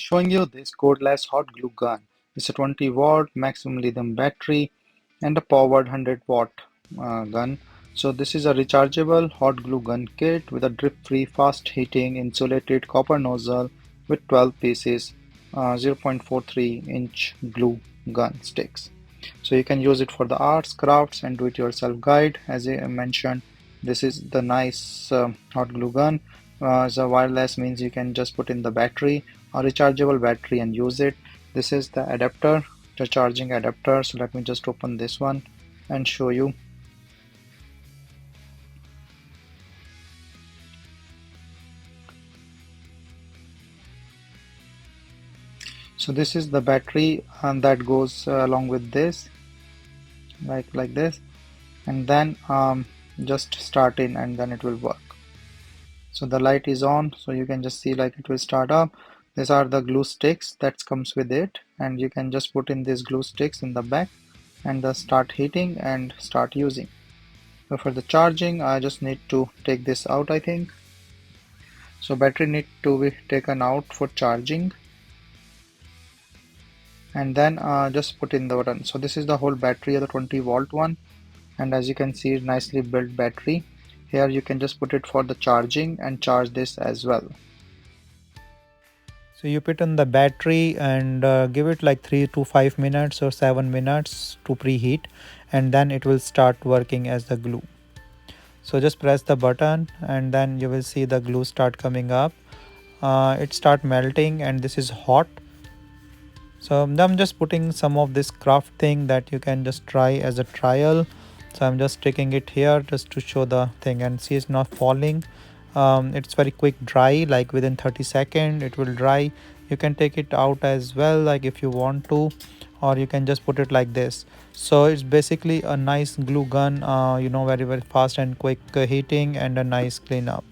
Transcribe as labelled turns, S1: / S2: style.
S1: showing you this cordless hot glue gun. It's a 20-watt maximum lithium battery and a powered 100-watt gun. So this is a rechargeable hot glue gun kit with a drip-free, fast-heating, insulated copper nozzle with 12 pieces, 0.43-inch glue gun sticks. So you can use it for the arts, crafts, and do-it-yourself guide. As I mentioned, this is the nice hot glue gun. The wireless means you can just put in the battery or rechargeable battery and use it. This is the adapter, the charging adapter. So let me just open this one and show you. So this is the battery and that goes along with this, like this, and then just start in and then it will work. So the light is on, so you can just see like it will start up. These are the glue sticks that comes with it, and you can just put in these glue sticks in the back and start heating and start using. So for the charging, I just need to take this out, I think. So battery need to be taken out for charging, and then just put in the button. So this is the whole battery of the 20-watt one, and as you can see, nicely built battery. Here you can just put it for the charging and charge this as well.
S2: So you put on the battery and give it like 3 to 5 minutes or 7 minutes to preheat, and then it will start working as the glue. So just press the button and then you will see the glue start coming up. It start melting and this is hot. So I'm just putting some of this craft thing that you can just try as a trial. So I'm just sticking it here just to show the thing, and see it's not falling. It's very quick dry, like within 30 seconds it will dry. You can take it out as well, like if you want to, or you can just put it like this. So it's basically a nice glue gun, very fast and quick heating and a nice cleanup.